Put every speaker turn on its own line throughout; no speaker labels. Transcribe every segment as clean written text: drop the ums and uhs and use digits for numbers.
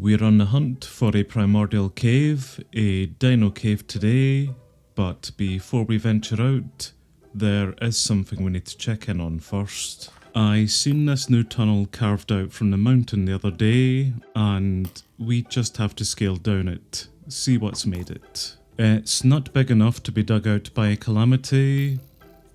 We're on the hunt for a primordial cave, a dino cave today, but before we venture out, there is something we need to check in on first. I seen this new tunnel carved out from the mountain the other day, and we just have to scale down it, see what's made it. It's not big enough to be dug out by a calamity,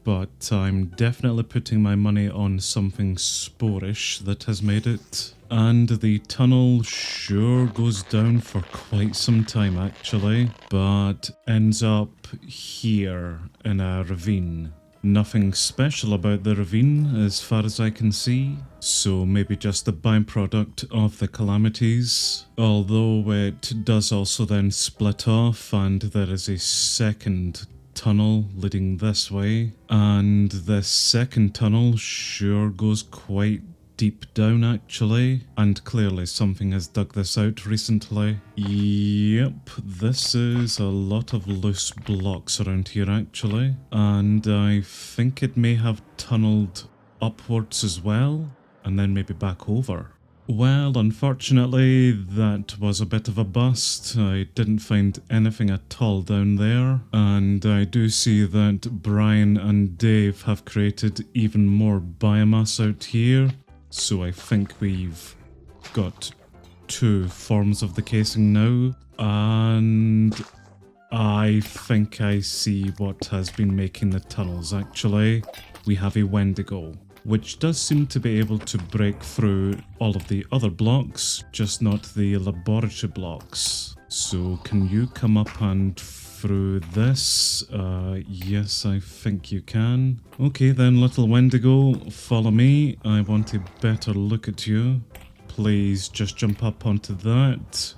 but I'm definitely putting my money on something sporish that has made it. And the tunnel sure goes down for quite some time actually, but ends up here in a ravine. Nothing special about the ravine as far as I can see, so maybe just a byproduct of the calamities. Although it does also then split off and there is a second tunnel leading this way, and this second tunnel sure goes quite deep down actually, and clearly something has dug this out recently. Yep, this is a lot of loose blocks around here actually, and I think it may have tunneled upwards as well, and then maybe back over. Well, unfortunately, that was a bit of a bust. I didn't find anything at all down there, and I do see that Brian and Dave have created even more biomass out here, so I think we've got two forms of the casing now, and I think I see what has been making the tunnels actually. We have a Wendigo, which does seem to be able to break through all of the other blocks, just not the laboratory blocks. So can you come up and through this? Yes, I think you can. Okay then, little Wendigo, follow me. I want a better look at you. Please just jump up onto that.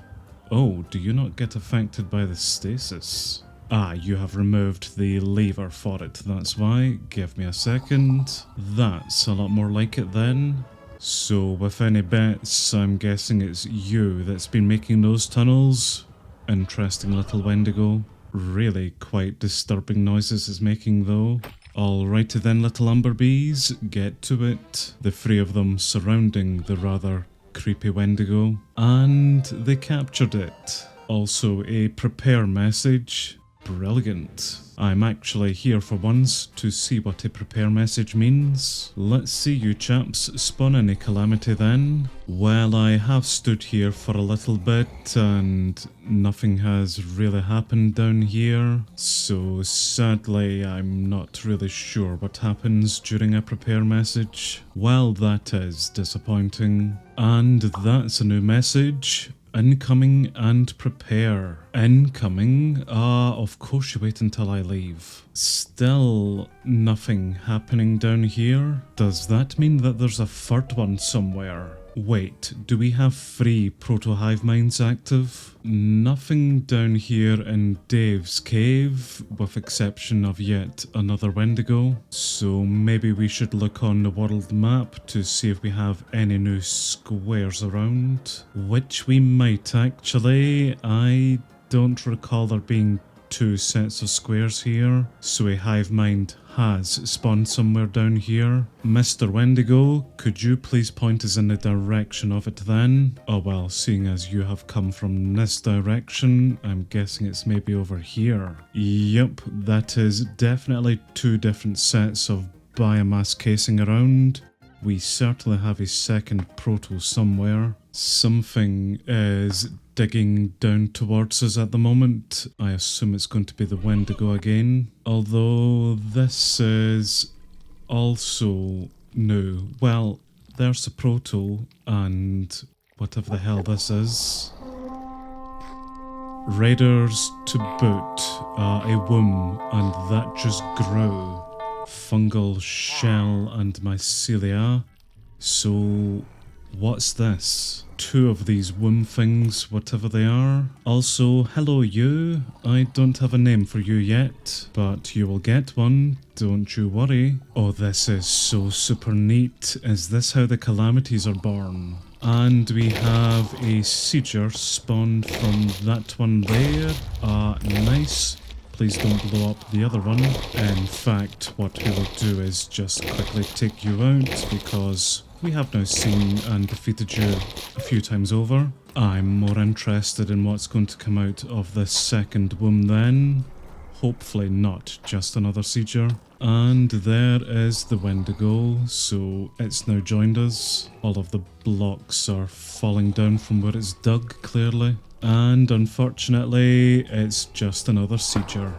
Oh, do you not get affected by the stasis? Ah, you have removed the lever for it, that's why. Give me a second. That's a lot more like it then. So with any bets, I'm guessing it's you that's been making those tunnels. Interesting little Wendigo. Really quite disturbing noises it's making though. Alrighty then, little Umberbees, get to it. The three of them surrounding the rather creepy Wendigo. And they captured it. Also a prepare message. Brilliant. I'm actually here for once to see what a prepare message means. Let's see you chaps spawn any calamity then. Well, I have stood here for a little bit and nothing has really happened down here. So sadly, I'm not really sure what happens during a prepare message. Well, that is disappointing. And that's a new message. Incoming and prepare. Incoming? Of course you wait until I leave. Still nothing happening down here? Does that mean that there's a third one somewhere? Wait, do we have 3 proto-hive mines active? Nothing down here in Dave's cave, with exception of yet another Wendigo. So maybe we should look on the world map to see if we have any new squares around. Which we might actually. I don't recall there being 2 sets of squares here, so a hive mind has spawned somewhere down here. Mr. Wendigo, could you please point us in the direction of it then? Oh well, seeing as you have come from this direction, I'm guessing it's maybe over here. Yep, that is definitely 2 different sets of biomass casing around. We certainly have a second proto somewhere. Something is digging down towards us at the moment. I assume it's going to be the Wendigo again. Although this is also new. Well, there's a proto and whatever the hell this is. Raiders to boot. A womb, and that just grew. Fungal shell and mycelia. So what's this? 2 of these womb things, whatever they are. Also, hello you. I don't have a name for you yet, but you will get one, don't you worry. Oh, this is so super neat. Is this how the calamities are born? And we have a sieger spawned from that one there. Nice. Please don't blow up the other one. In fact, what we will do is just quickly take you out because we have now seen and defeated you a few times over. I'm more interested in what's going to come out of this second womb then. Hopefully not just another sieger. And there is the Wendigo, so it's now joined us. All of the blocks are falling down from where it's dug, clearly. And unfortunately, it's just another sieger.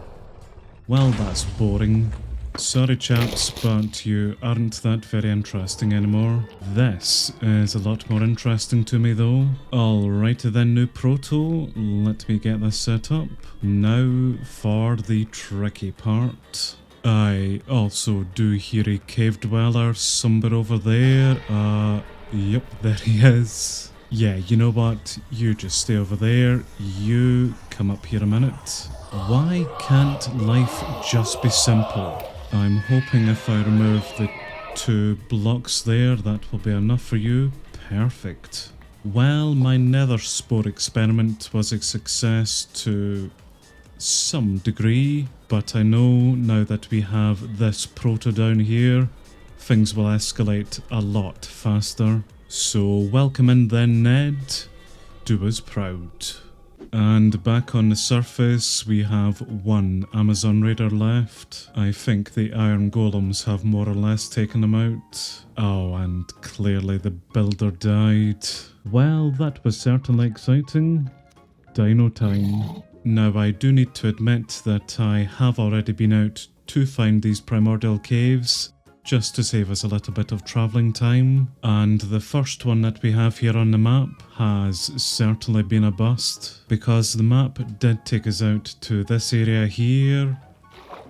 Well, that's boring. Sorry chaps, but you aren't that very interesting anymore. This is a lot more interesting to me though. Alrighty then, new proto, let me get this set up. Now for the tricky part. I also do hear a cave dweller somewhere over there. Yep, there he is. Yeah, you know what? You just stay over there. You come up here a minute. Why can't life just be simple? I'm hoping if I remove the 2 blocks there, that will be enough for you. Perfect. Well, my Nether Spore experiment was a success to some degree, but I know now that we have this proto down here, things will escalate a lot faster. So welcome in then, Ned. Do us proud. And back on the surface, we have 1 Amazon Raider left. I think the iron golems have more or less taken them out. Oh, and clearly the builder died. Well, that was certainly exciting. Dino time. Now, I do need to admit that I have already been out to find these primordial caves, just to save us a little bit of travelling time. And the first one that we have here on the map has certainly been a bust, because the map did take us out to this area here,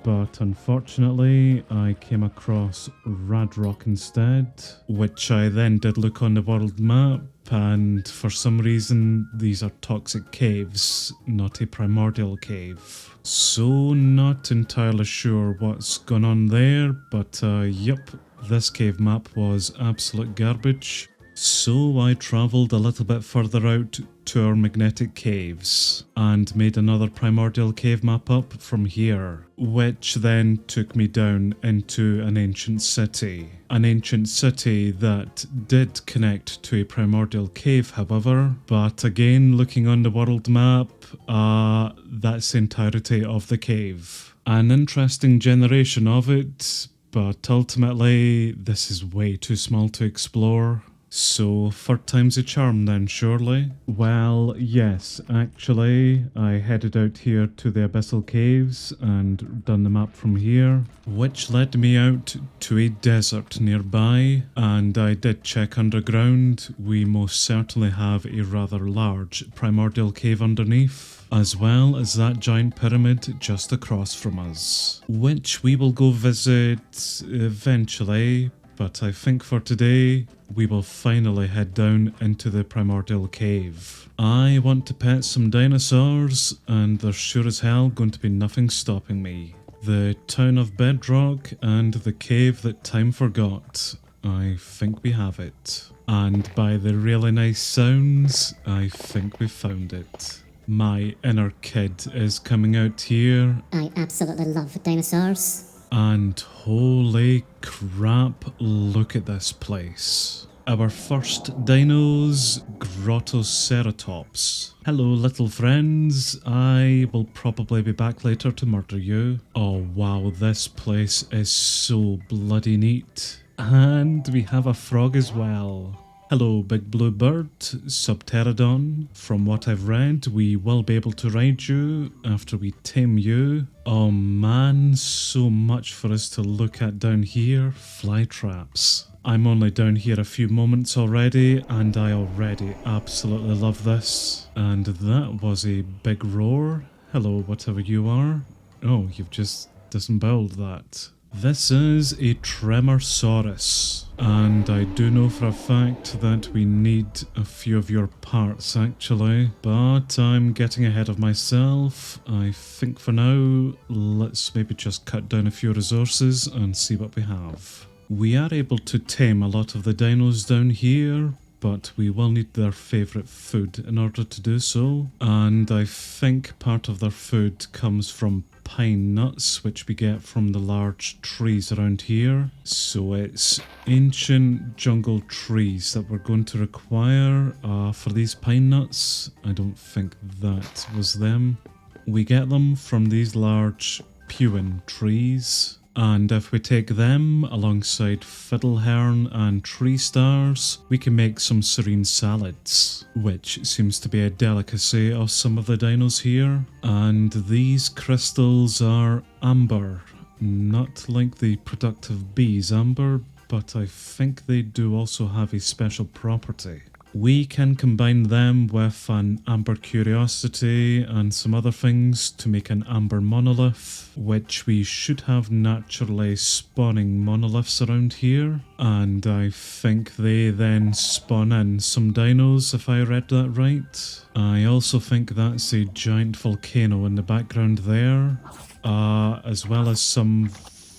but unfortunately I came across Radrock instead, which I then did look on the world map, and for some reason these are toxic caves, not a primordial cave. So not entirely sure what's gone on there, but yep, this cave map was absolute garbage. So I travelled a little bit further out to our magnetic caves and made another primordial cave map up from here, which then took me down into an ancient city. An ancient city that did connect to a primordial cave, however, but again, looking on the world map, that's the entirety of the cave. An interesting generation of it, but ultimately this is way too small to explore. So, 3rd time's a charm then, surely? Well, yes, actually, I headed out here to the Abyssal Caves and done the map from here, which led me out to a desert nearby, and I did check underground. We most certainly have a rather large primordial cave underneath, as well as that giant pyramid just across from us, which we will go visit eventually. But I think for today, we will finally head down into the primordial cave. I want to pet some dinosaurs, and there's sure as hell going to be nothing stopping me. The town of Bedrock and the cave that time forgot. I think we have it. And by the really nice sounds, I think we found it. My inner kid is coming out here.
I absolutely love dinosaurs.
And holy crap, look at this place. Our first dinos, Grottoceratops. Hello little friends, I will probably be back later to murder you. Oh wow, this place is so bloody neat. And we have a frog as well. Hello big blue bird, Subpterodon. From what I've read, we will be able to ride you after we tame you. Oh man, so much for us to look at down here. Fly traps. I'm only down here a few moments already, and I already absolutely love this. And that was a big roar. Hello, whatever you are. Oh, you've just disemboweled that. This is a Tremorsaurus, and I do know for a fact that we need a few of your parts actually, but I'm getting ahead of myself. I think for now, let's maybe just cut down a few resources and see what we have. We are able to tame a lot of the dinos down here, but we will need their favourite food in order to do so. And I think part of their food comes from pine nuts, which we get from the large trees around here. So it's ancient jungle trees that we're going to require for these pine nuts. I don't think that was them. We get them from these large pewin trees. And if we take them alongside fiddlehern and tree stars, we can make some serene salads, which seems to be a delicacy of some of the dinos here. And these crystals are amber, not like the productive bees amber, but I think they do also have a special property. We can combine them with an amber curiosity and some other things to make an amber monolith, which we should have naturally spawning monoliths around here. And I think they then spawn in some dinos, if I read that right. I also think that's a giant volcano in the background there, as well as some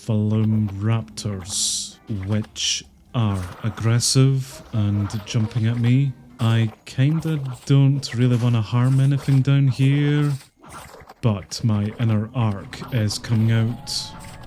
Volume Raptors, which are aggressive and jumping at me. I kinda don't really want to harm anything down here, but my inner arc is coming out.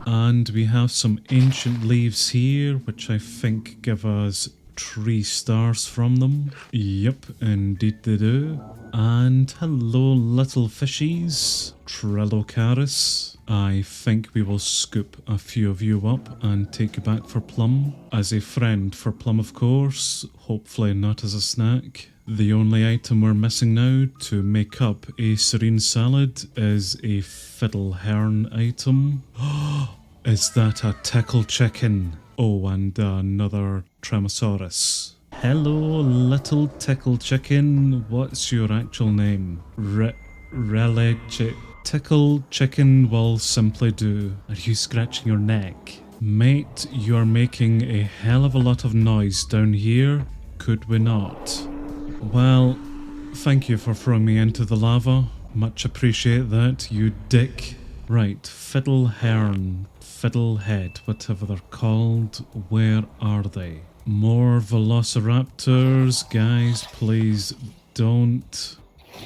And we have some ancient leaves here, which I think give us 3 stars from them. Yep, indeed they do. And hello little fishies, Trillocaris. I think we will scoop a few of you up and take you back for Plum. As a friend for Plum, of course, hopefully not as a snack. The only item we're missing now to make up a serene salad is a fiddlehern item. Is that a tickle chicken? Oh, and another Tremosaurus. Hello, little tickle chicken. What's your actual name? Tickle chicken will simply do. Are you scratching your neck? Mate, you're making a hell of a lot of noise down here. Could we not? Well, thank you for throwing me into the lava. Much appreciate that, you dick. Right, fiddlehern, fiddlehead, whatever they're called. Where are they? More velociraptors, guys, please don't.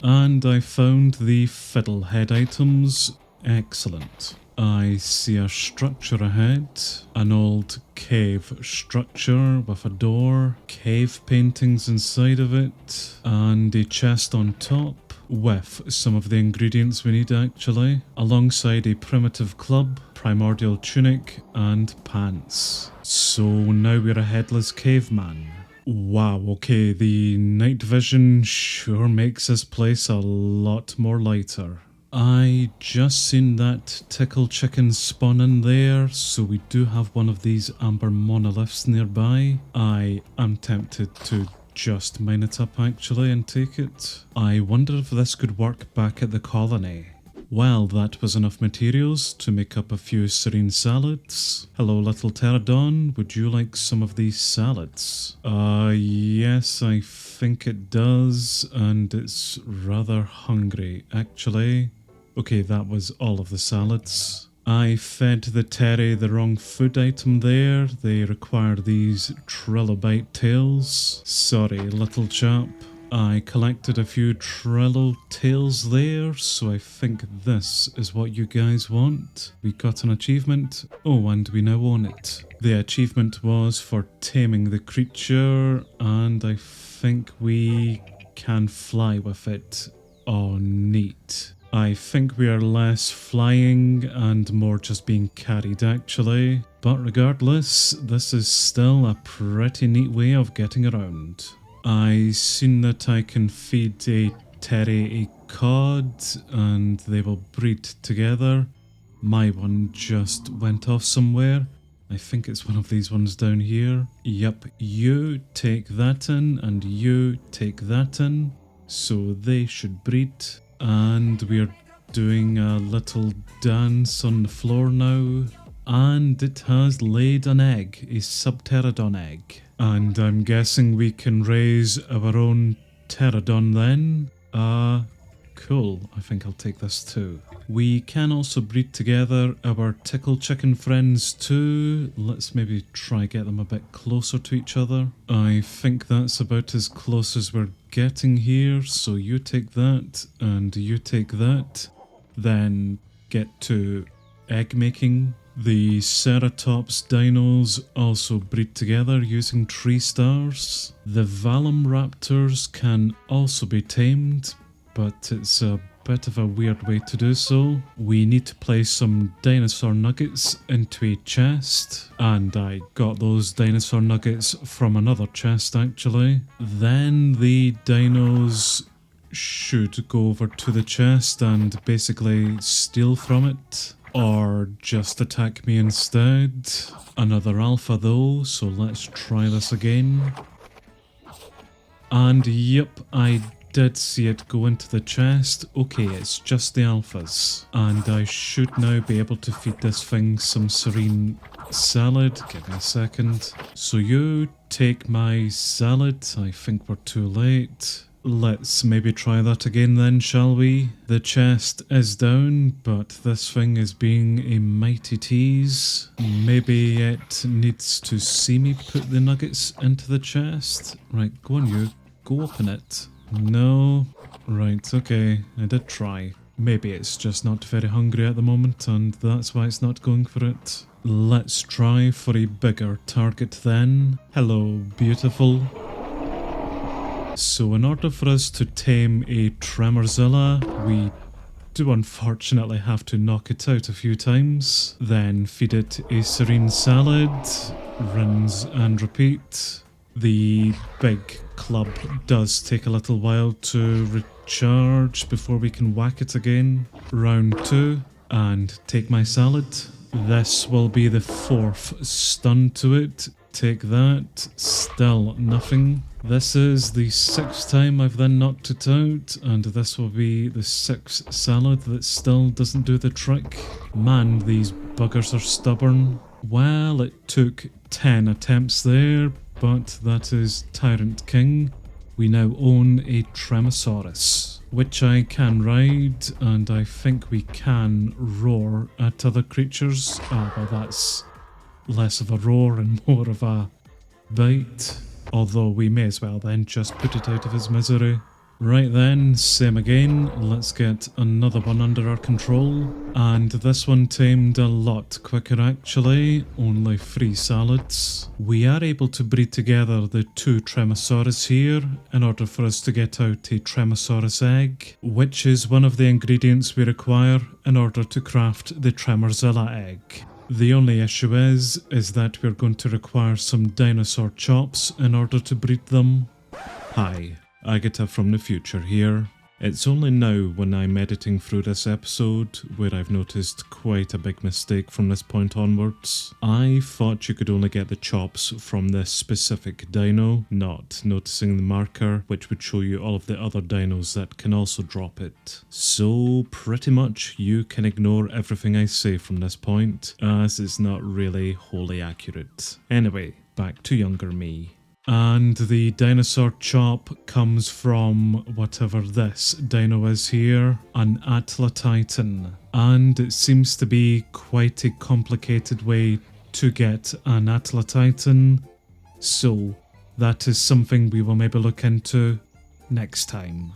And I found the fiddlehead items. Excellent. I see a structure ahead. An old cave structure with a door, cave paintings inside of it, and a chest on top with some of the ingredients we need actually, alongside a primitive club, primordial tunic, and pants. So now we're a headless caveman. Wow, okay, the night vision sure makes this place a lot more lighter. I just seen that tickle chicken spawn in there, so we do have one of these amber monoliths nearby. I am tempted to just mine it up actually and take it. I wonder if this could work back at the colony. Well, that was enough materials to make up a few serene salads. Hello, little pterodon. Would you like some of these salads? Yes, I think it does, and it's rather hungry, actually. Okay, that was all of the salads. I fed the Terry the wrong food item there. They require these trilobite tails. Sorry, little chap. I collected a few Trello tails there, so I think this is what you guys want. We got an achievement. Oh, and we now own it. The achievement was for taming the creature, and I think we can fly with it. Oh, neat. I think we are less flying and more just being carried actually. But regardless, this is still a pretty neat way of getting around. I seen that I can feed a Terry a cod and they will breed together. My one just went off somewhere. I think it's one of these ones down here. Yep, you take that in and you take that in. So they should breed. And we're doing a little dance on the floor now. And it has laid an egg, a subpterodon egg. And I'm guessing we can raise our own pterodon then. Cool, I think I'll take this too. We can also breed together our tickle chicken friends too. Let's maybe try get them a bit closer to each other. I think that's about as close as we're getting here, so you take that and you take that. Then get to egg making. The Ceratops dinos also breed together using tree stars. The Vallum raptors can also be tamed, but it's a bit of a weird way to do so. We need to place some dinosaur nuggets into a chest, and I got those dinosaur nuggets from another chest actually. Then the dinos should go over to the chest and basically steal from it, or just attack me instead. Another alpha though, so let's try this again. And yep, I did see it go into the chest. Okay, it's just the alphas. And I should now be able to feed this thing some serene salad. Give me a second. So you take my salad. I think we're too late. Let's maybe try that again then, shall we? The chest is down, but this thing is being a mighty tease. Maybe it needs to see me put the nuggets into the chest. Right, go on you. Go open it. No. Right, okay. I did try. Maybe it's just not very hungry at the moment and that's why it's not going for it. Let's try for a bigger target then. Hello, beautiful. So in order for us to tame a Tremorzilla, we do unfortunately have to knock it out a few times. Then feed it a serene salad, rinse and repeat. The big club does take a little while to recharge before we can whack it again. Round 2, and take my salad. This will be the 4th stun to it. Take that, still nothing. This is the 6th time I've then knocked it out, and this will be the 6th salad that still doesn't do the trick. Man, these buggers are stubborn. Well, it took 10 attempts there, but that is Tyrant King. We now own a Tremosaurus, which I can ride, and I think we can roar at other creatures. Ah, well that's less of a roar and more of a bite. Although we may as well then just put it out of his misery. Right then, same again, let's get another one under our control. And this one tamed a lot quicker actually, only 3 salads. We are able to breed together the 2 Tremosaurus here in order for us to get out a Tremosaurus egg, which is one of the ingredients we require in order to craft the Tremorzilla egg. The only issue is that we're going to require some dinosaur chops in order to breed them. Hi, Agatha from the future here. It's only now when I'm editing through this episode where I've noticed quite a big mistake from this point onwards. I thought you could only get the chops from this specific dino, not noticing the marker which would show you all of the other dinos that can also drop it. So pretty much you can ignore everything I say from this point, as it's not really wholly accurate. Anyway, back to younger me. And the dinosaur chop comes from whatever this dino is here, an Atla-Titan. And it seems to be quite a complicated way to get an Atla-Titan, so that is something we will maybe look into next time.